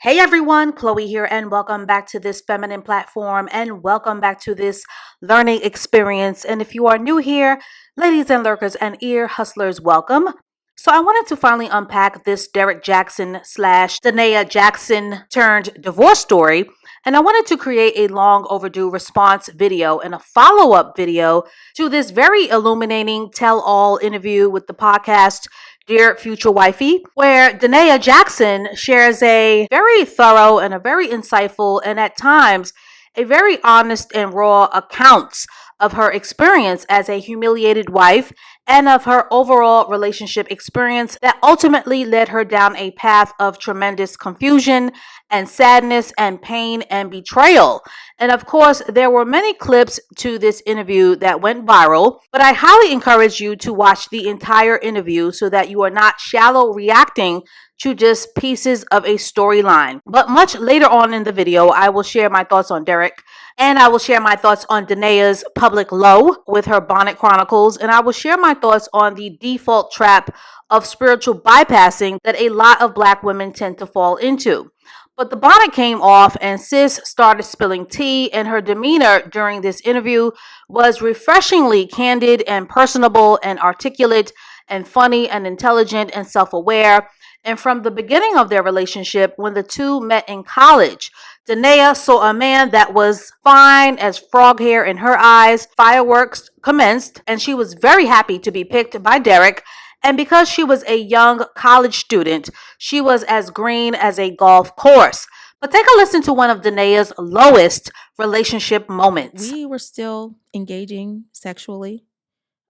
Hey everyone, Chloe here, and welcome back to this feminine platform and welcome back to this learning experience. And if you are new here, ladies and lurkers and ear hustlers, welcome. So, I wanted to finally unpack this Derrick Jackson slash Danae Jackson turned divorce story. And I wanted to create a long overdue response video and a follow up video to this very illuminating tell all interview with the podcast Dear Future Wifey, where Danae Jackson shares a very thorough and a very insightful and at times a very honest and raw accounts of her experience as a humiliated wife and of her overall relationship experience that ultimately led her down a path of tremendous confusion and sadness and pain and betrayal. And of course, there were many clips to this interview that went viral, but I highly encourage you to watch the entire interview so that you are not shallow reacting to just pieces of a storyline. But much later on in the video, I will share my thoughts on Derrick, and I will share my thoughts on Danae's public low with her Bonnet Chronicles, and I will share my thoughts on the default trap of spiritual bypassing that a lot of Black women tend to fall into. But the bonnet came off, and Sis started spilling tea, and her demeanor during this interview was refreshingly candid and personable and articulate and funny and intelligent and self aware. And from the beginning of their relationship, when the two met in college, Danae saw a man that was fine as frog hair in her eyes. Fireworks commenced, and she was very happy to be picked by Derrick. And because she was a young college student, she was as green as a golf course. But take a listen to one of Danae's lowest relationship moments. We were still engaging sexually,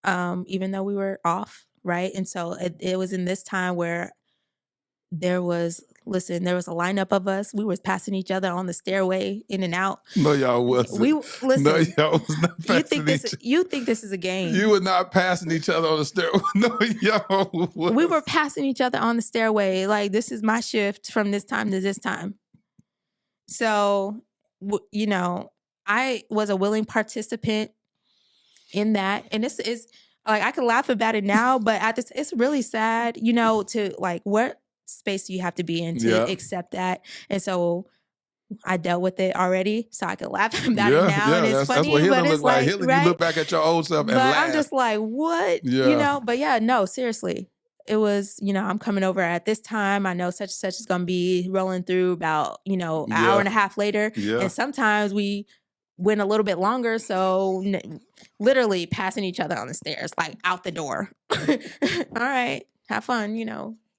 even though we were off, right? And so it was in this time where there was a lineup of us. We were passing each other on the stairway in and out. No, y'all wasn't. No, y'all was not passing you think this is a game. You were not passing each other on the stairway. No, y'all was. We were passing each other on the stairway. Like, this is my shift from this time to this time. So, I was a willing participant in that. And this is like, I can laugh about it now, but it's really sad, to like, what space do you have to be in to accept that? And so I dealt with it already, so I can laugh about it now. And it's funny, that's what but healing it's look like. like, Healing, right? You look back at your old self and laugh. I'm just like, what? But yeah, no, seriously. It was, I'm coming over at this time. I know such and such is going to be rolling through about, an hour and a half later. Yeah. And sometimes we went a little bit longer. So literally passing each other on the stairs, like out the door. All right, have fun,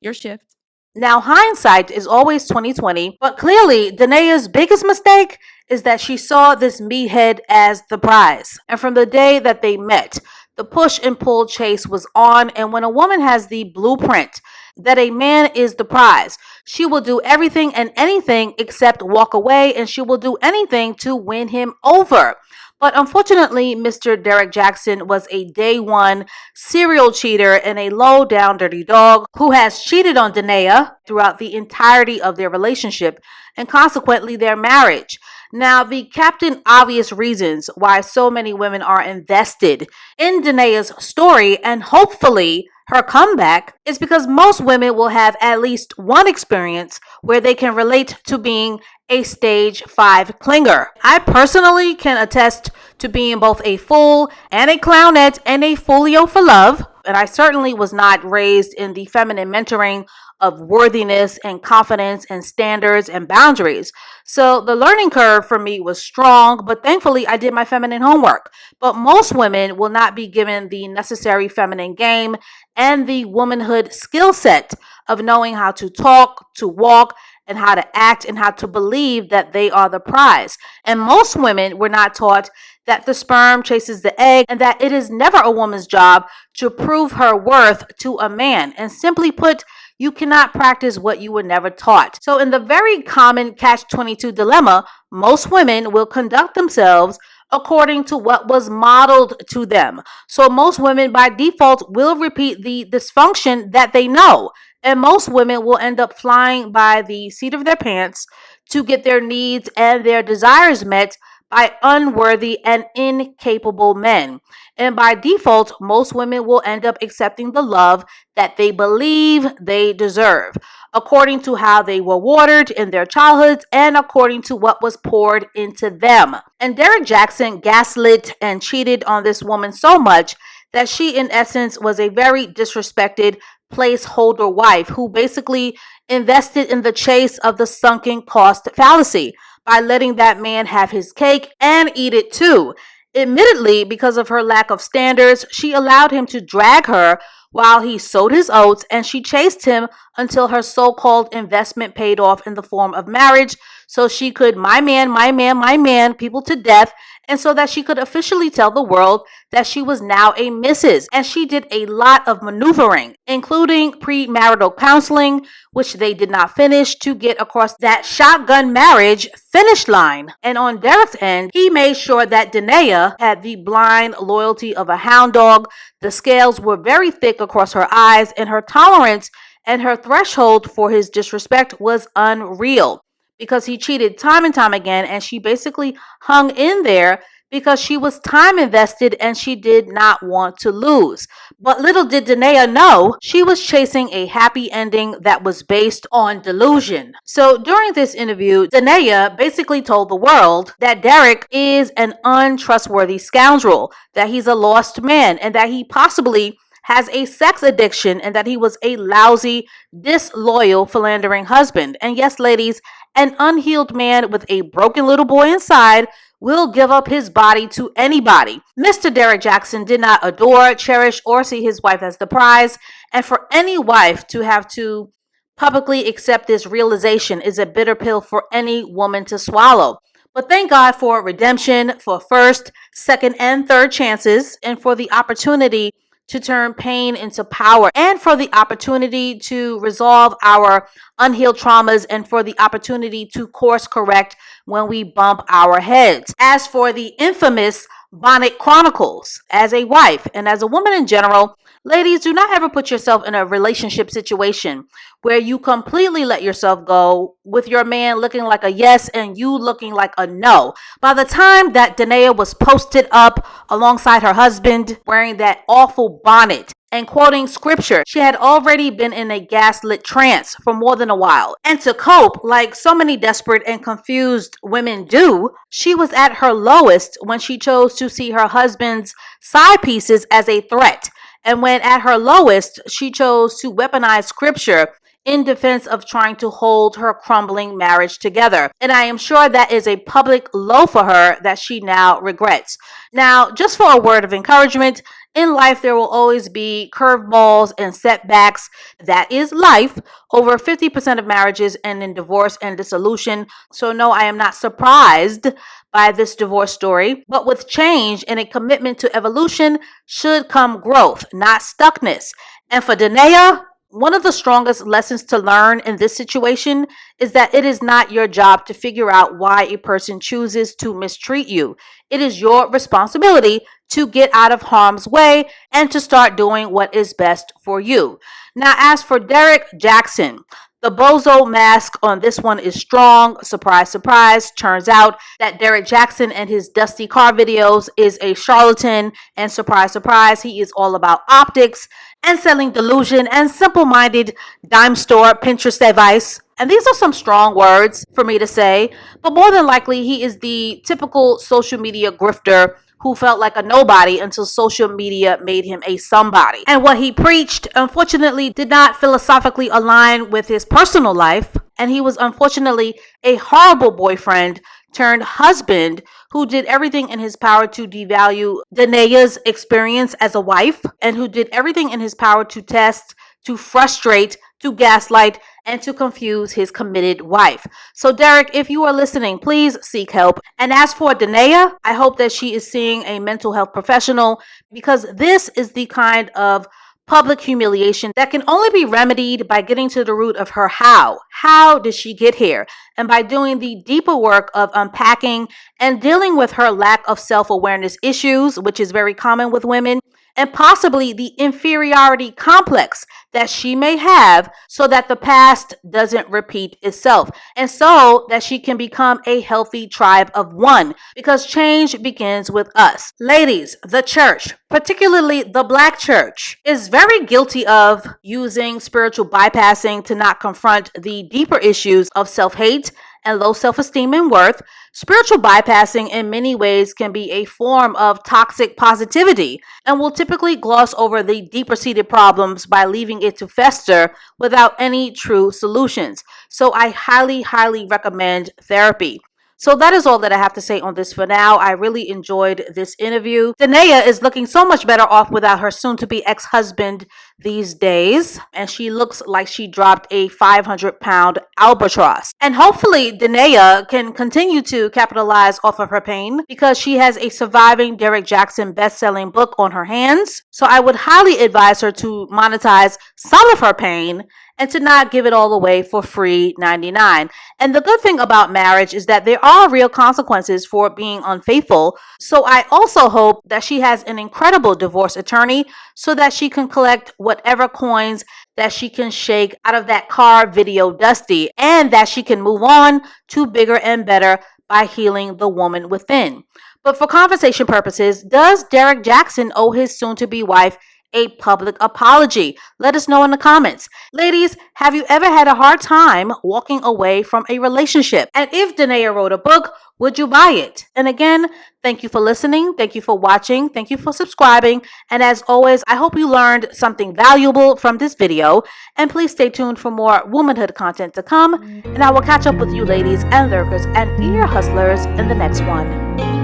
your shift. Now, hindsight is always 2020, but clearly Danae's biggest mistake is that she saw this meathead as the prize. And from the day that they met, the push and pull chase was on, and when a woman has the blueprint that a man is the prize, she will do everything and anything except walk away, and she will do anything to win him over. But unfortunately, Mr. Derrick Jackson was a day one serial cheater and a low down dirty dog who has cheated on Danae throughout the entirety of their relationship and consequently their marriage. Now, the Captain Obvious reasons why so many women are invested in Danae's story and hopefully her comeback is because most women will have at least one experience where they can relate to being a stage 5 clinger. I personally can attest to being both a fool and a clownette and a foolio for love. And I certainly was not raised in the feminine mentoring of worthiness and confidence and standards and boundaries. So the learning curve for me was strong, but thankfully I did my feminine homework. But most women will not be given the necessary feminine game and the womanhood skill set of knowing how to talk, to walk, and how to act and how to believe that they are the prize. And most women were not taught that the sperm chases the egg and that it is never a woman's job to prove her worth to a man. And simply put, you cannot practice what you were never taught. So in the very common catch-22 dilemma, most women will conduct themselves according to what was modeled to them. So most women by default will repeat the dysfunction that they know. And most women will end up flying by the seat of their pants to get their needs and their desires met by unworthy and incapable men. And by default, most women will end up accepting the love that they believe they deserve, according to how they were watered in their childhoods and according to what was poured into them. And Derrick Jackson gaslit and cheated on this woman so much that she, in essence, was a very disrespected placeholder wife who basically invested in the chase of the sunken cost fallacy by letting that man have his cake and eat it too. Admittedly, because of her lack of standards, she allowed him to drag her while he sowed his oats, and she chased him until her so called investment paid off in the form of marriage, so she could my man, my man, my man people to death, and so that she could officially tell the world that she was now a Mrs. And she did a lot of maneuvering, including premarital counseling, which they did not finish, to get across that shotgun marriage finish line. And on Derrick's end, he made sure that Danae had the blind loyalty of a hound dog. The scales were very thick across her eyes, and her tolerance and her threshold for his disrespect was unreal because he cheated time and time again, and she basically hung in there because she was time invested and she did not want to lose. But little did Danae know she was chasing a happy ending that was based on delusion. So during this interview, Danae basically told the world that Derrick is an untrustworthy scoundrel, that he's a lost man, and that he possibly has a sex addiction, and that he was a lousy, disloyal, philandering husband. And yes, ladies, an unhealed man with a broken little boy inside will give up his body to anybody. Mr. Derrick Jackson did not adore, cherish, or see his wife as the prize. And for any wife to have to publicly accept this realization is a bitter pill for any woman to swallow. But thank God for redemption, for first, second, and third chances, and for the opportunity to turn pain into power, and for the opportunity to resolve our unhealed traumas, and for the opportunity to course correct when we bump our heads. As for the infamous Bonnet Chronicles, as a wife and as a woman in general, ladies, do not ever put yourself in a relationship situation where you completely let yourself go with your man looking like a yes and you looking like a no. By the time that Danae was posted up alongside her husband wearing that awful bonnet and quoting scripture, she had already been in a gaslit trance for more than a while. And to cope, like so many desperate and confused women do, she was at her lowest when she chose to see her husband's side pieces as a threat. And when at her lowest, she chose to weaponize scripture in defense of trying to hold her crumbling marriage together. And I am sure that is a public low for her that she now regrets. Now, just for a word of encouragement, in life there will always be curveballs and setbacks. That is life. Over 50% of marriages end in divorce and dissolution. So no, I am not surprised by this divorce story. But with change and a commitment to evolution should come growth, not stuckness. And for Danae, one of the strongest lessons to learn in this situation is that it is not your job to figure out why a person chooses to mistreat you. It is your responsibility to get out of harm's way and to start doing what is best for you. Now, as for Derrick Jackson, the bozo mask on this one is strong. Surprise, surprise. Turns out that Derrick Jackson and his dusty car videos is a charlatan. And surprise, surprise, he is all about optics and selling delusion and simple-minded dime store Pinterest advice. And these are some strong words for me to say, but more than likely he is the typical social media grifter who felt like a nobody until social media made him a somebody. And what he preached, unfortunately, did not philosophically align with his personal life. And he was unfortunately a horrible boyfriend turned husband who did everything in his power to devalue Danae's experience as a wife, and who did everything in his power to test, to frustrate, to gaslight, and to confuse his committed wife. So Derrick, if you are listening, please seek help. And as for Danae, I hope that she is seeing a mental health professional, because this is the kind of public humiliation that can only be remedied by getting to the root of her how. How did she get here? And by doing the deeper work of unpacking and dealing with her lack of self-awareness issues, which is very common with women, and possibly the inferiority complex that she may have, so that the past doesn't repeat itself, and so that she can become a healthy tribe of one, because change begins with us. Ladies, the church, particularly the Black church, is very guilty of using spiritual bypassing to not confront the deeper issues of self-hate and low self-esteem and worth. Spiritual bypassing in many ways can be a form of toxic positivity and will typically gloss over the deeper seated problems by leaving it to fester without any true solutions. So I highly recommend therapy. So that is all that I have to say on this for now. I really enjoyed this interview. Danae is looking so much better off without her soon-to-be ex-husband these days, and she looks like she dropped a 500-pound albatross. And hopefully Danae can continue to capitalize off of her pain, because she has a surviving Derrick Jackson best-selling book on her hands. So I would highly advise her to monetize some of her pain and to not give it all away for free 99. And the good thing about marriage is that there are real consequences for being unfaithful. So I also hope that she has an incredible divorce attorney so that she can collect whatever coins that she can shake out of that car video Dusty, and that she can move on to bigger and better by healing the woman within. But for conversation purposes, does Derrick Jackson owe his soon-to-be wife a public apology? Let us know in the comments. Ladies, have you ever had a hard time walking away from a relationship? And if Danae wrote a book, would you buy it? And again, thank you for listening. Thank you for watching. Thank you for subscribing. And as always, I hope you learned something valuable from this video. And please stay tuned for more womanhood content to come. And I will catch up with you ladies and lurkers and ear hustlers in the next one.